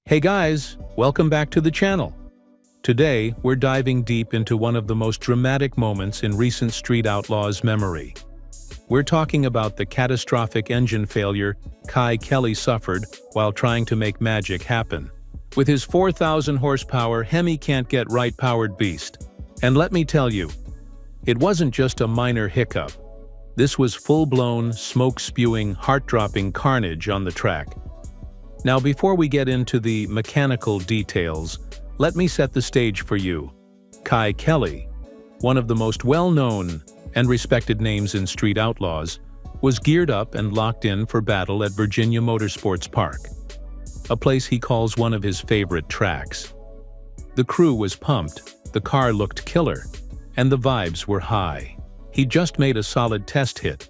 Hey guys, welcome back to the channel. Today, we're diving deep into one of the most dramatic moments in recent Street Outlaws memory. We're talking about the catastrophic engine failure Kye Kelley suffered while trying to make magic happen. With his 4,000 horsepower HEMI can't-get-right powered beast. And let me tell you, it wasn't just a minor hiccup. This was full-blown, smoke-spewing, heart-dropping carnage on the track. Now, before we get into the mechanical details, let me set the stage for you. Kye Kelley, one of the most well-known and respected names in Street Outlaws, was geared up and locked in for battle at Virginia Motorsports Park, a place he calls one of his favorite tracks. The crew was pumped, the car looked killer, and the vibes were high. He just made a solid test hit,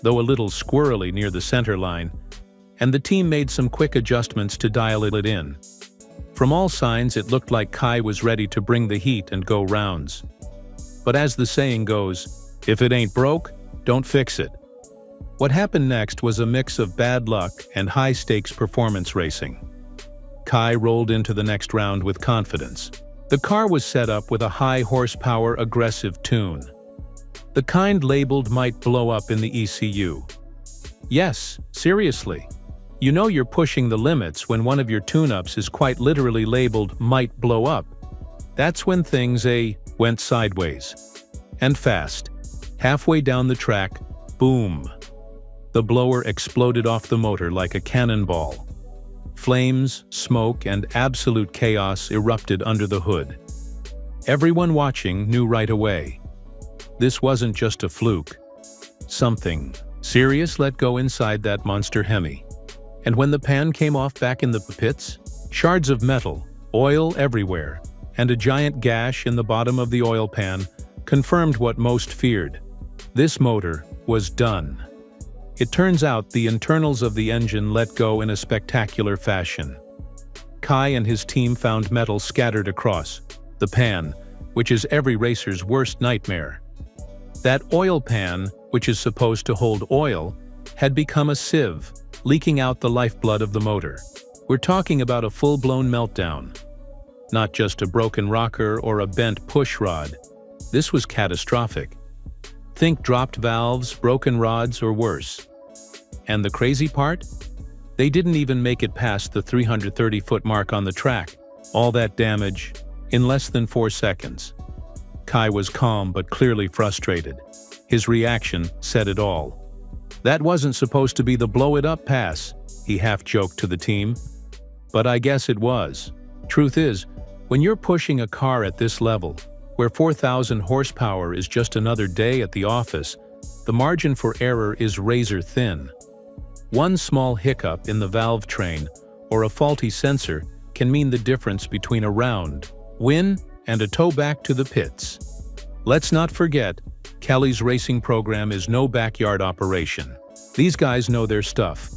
though a little squirrely near the center line, and the team made some quick adjustments to dial it in. From all signs, it looked like Kye was ready to bring the heat and go rounds. But as the saying goes, if it ain't broke, don't fix it. What happened next was a mix of bad luck and high-stakes performance racing. Kye rolled into the next round with confidence. The car was set up with a high-horsepower aggressive tune, the kind labeled might blow up in the ECU. Yes, seriously. You know you're pushing the limits when one of your tune-ups is quite literally labeled might blow up. That's when things went sideways. And fast. Halfway down the track, boom. The blower exploded off the motor like a cannonball. Flames, smoke, and absolute chaos erupted under the hood. Everyone watching knew right away. This wasn't just a fluke. Something serious let go inside that monster HEMI. And when the pan came off back in the pits, shards of metal, oil everywhere, and a giant gash in the bottom of the oil pan confirmed what most feared. This motor was done. It turns out the internals of the engine let go in a spectacular fashion. Kye and his team found metal scattered across the pan, which is every racer's worst nightmare. That oil pan, which is supposed to hold oil, had become a sieve, leaking out the lifeblood of the motor. We're talking about a full-blown meltdown. Not just a broken rocker or a bent push rod. This was catastrophic. Think dropped valves, broken rods, or worse. And the crazy part? They didn't even make it past the 330-foot mark on the track. All that damage in less than 4 seconds. Kye was calm but clearly frustrated. His reaction said it all. That wasn't supposed to be the blow-it-up pass, he half-joked to the team. But I guess it was. Truth is, when you're pushing a car at this level, where 4,000 horsepower is just another day at the office, the margin for error is razor-thin. One small hiccup in the valve train or a faulty sensor can mean the difference between a round win and a tow back to the pits. Let's not forget, Kelley's racing program is no backyard operation. These guys know their stuff.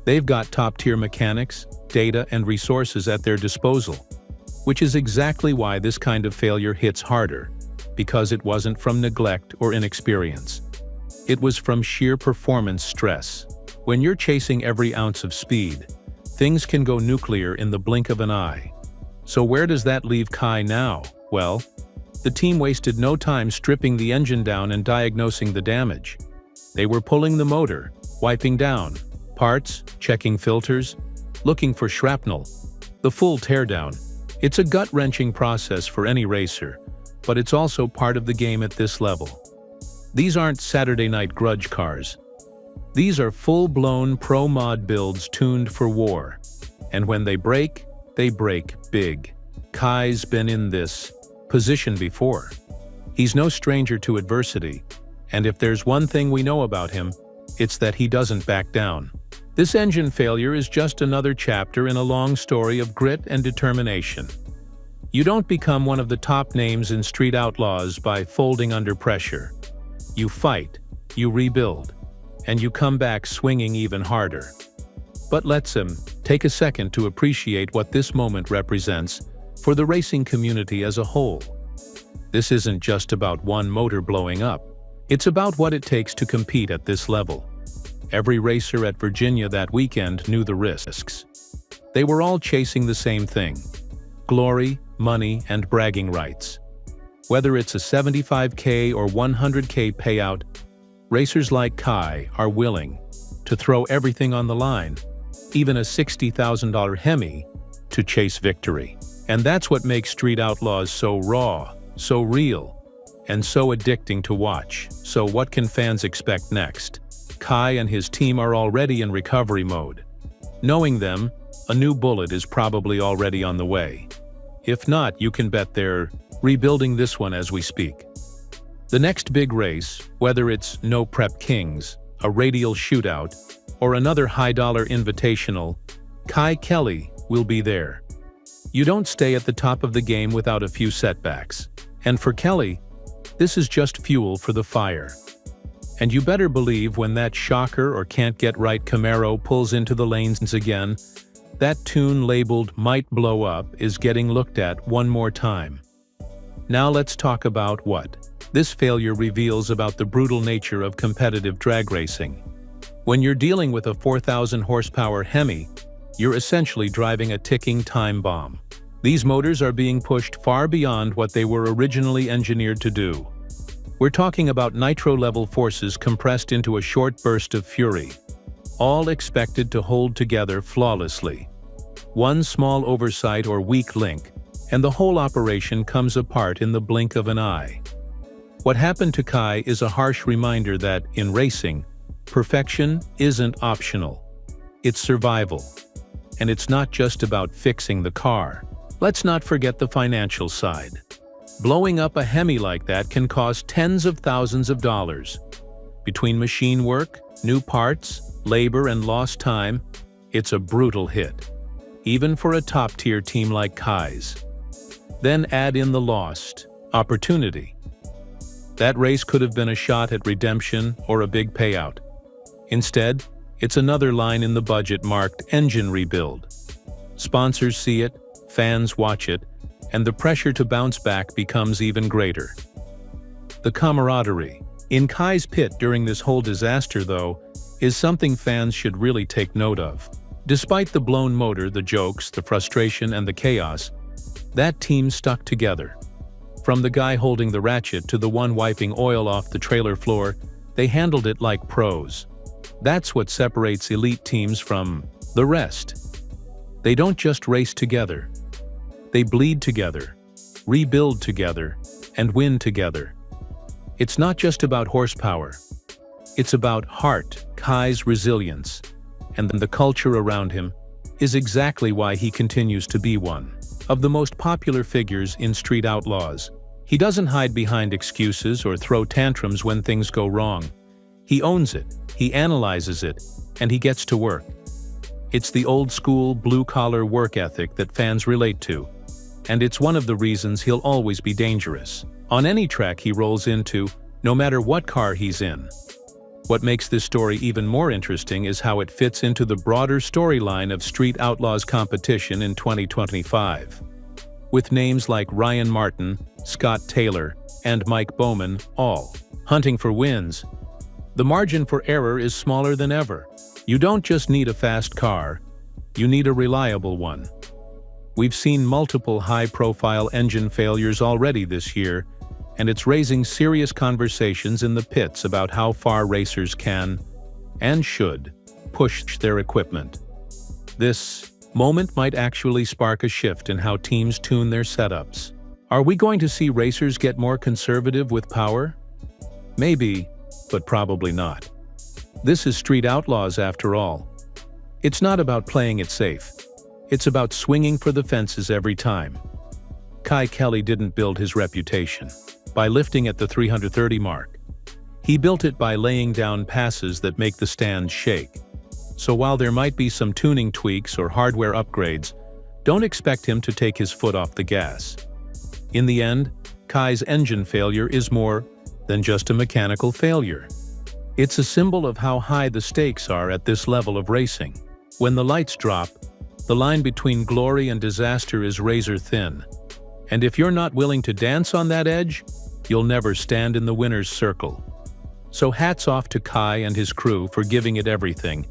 They've got top-tier mechanics, data, and resources at their disposal, which is exactly why this kind of failure hits harder, because it wasn't from neglect or inexperience. It was from sheer performance stress. When you're chasing every ounce of speed, things can go nuclear in the blink of an eye. So where does that leave Kye now? Well, the team wasted no time stripping the engine down and diagnosing the damage. They were pulling the motor, wiping down parts, checking filters, looking for shrapnel. The full teardown. It's a gut-wrenching process for any racer, but it's also part of the game at this level. These aren't Saturday night grudge cars. These are full-blown pro-mod builds tuned for war. And when they break big. Kye's been in this position before. He's no stranger to adversity, and if there's one thing we know about him, it's that he doesn't back down. This engine failure is just another chapter in a long story of grit and determination. You don't become one of the top names in Street Outlaws by folding under pressure. You fight, you rebuild, and you come back swinging even harder. But let's take a second to appreciate what this moment represents for the racing community as a whole. This isn't just about one motor blowing up. It's about what it takes to compete at this level. Every racer at Virginia that weekend knew the risks. They were all chasing the same thing: glory, money, and bragging rights. Whether it's a $75K or $100K payout, racers like Kye are willing to throw everything on the line, even a $60,000 HEMI, to chase victory. And that's what makes Street Outlaws so raw, so real, and so addicting to watch. So what can fans expect next? Kye and his team are already in recovery mode. Knowing them, a new bullet is probably already on the way. If not, you can bet they're rebuilding this one as we speak. The next big race, whether it's No Prep Kings, a radial shootout, or another high-dollar invitational, Kye Kelley will be there. You don't stay at the top of the game without a few setbacks. And for Kelley, this is just fuel for the fire. And you better believe when that shocker or can't-get-right Camaro pulls into the lanes again, that tune labeled "Might Blow Up" is getting looked at one more time. Now let's talk about what this failure reveals about the brutal nature of competitive drag racing. When you're dealing with a 4,000 horsepower HEMI, you're essentially driving a ticking time bomb. These motors are being pushed far beyond what they were originally engineered to do. We're talking about nitro-level forces compressed into a short burst of fury, all expected to hold together flawlessly. One small oversight or weak link, and the whole operation comes apart in the blink of an eye. What happened to Kye is a harsh reminder that, in racing, perfection isn't optional. It's survival. And it's not just about fixing the car. Let's not forget the financial side. Blowing up a HEMI like that can cost tens of thousands of dollars. Between machine work, new parts, labor, and lost time, it's a brutal hit, even for a top-tier team like Kye's. Then add in the lost opportunity. That race could have been a shot at redemption or a big payout. Instead, it's another line in the budget marked "engine rebuild." Sponsors see it, fans watch it, and the pressure to bounce back becomes even greater. The camaraderie in Kye's pit during this whole disaster, though, is something fans should really take note of. Despite the blown motor, the jokes, the frustration, and the chaos, that team stuck together. From the guy holding the ratchet to the one wiping oil off the trailer floor, they handled it like pros. That's what separates elite teams from the rest. They don't just race together. They bleed together, rebuild together, and win together. It's not just about horsepower. It's about heart. Kye's resilience, and the culture around him, is exactly why he continues to be one of the most popular figures in Street Outlaws. He doesn't hide behind excuses or throw tantrums when things go wrong. He owns it, he analyzes it, and he gets to work. It's the old-school, blue-collar work ethic that fans relate to, and it's one of the reasons he'll always be dangerous on any track he rolls into, no matter what car he's in. What makes this story even more interesting is how it fits into the broader storyline of Street Outlaws competition in 2025. With names like Ryan Martin, Scott Taylor, and Mike Bowman all hunting for wins, the margin for error is smaller than ever. You don't just need a fast car, you need a reliable one. We've seen multiple high-profile engine failures already this year, and it's raising serious conversations in the pits about how far racers can, and should, push their equipment. This moment might actually spark a shift in how teams tune their setups. Are we going to see racers get more conservative with power? Maybe, but probably not. This is Street Outlaws after all. It's not about playing it safe. It's about swinging for the fences every time. Kye Kelley didn't build his reputation by lifting at the 330 mark. He built it by laying down passes that make the stands shake. So while there might be some tuning tweaks or hardware upgrades, don't expect him to take his foot off the gas. In the end, Kye's engine failure is more than just a mechanical failure. It's a symbol of how high the stakes are at this level of racing. When the lights drop, the line between glory and disaster is razor thin. And if you're not willing to dance on that edge, you'll never stand in the winner's circle. So hats off to Kye and his crew for giving it everything.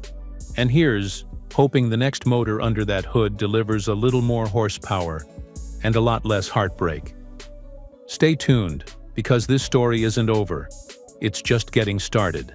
And here's hoping the next motor under that hood delivers a little more horsepower and a lot less heartbreak. Stay tuned, because this story isn't over. It's just getting started.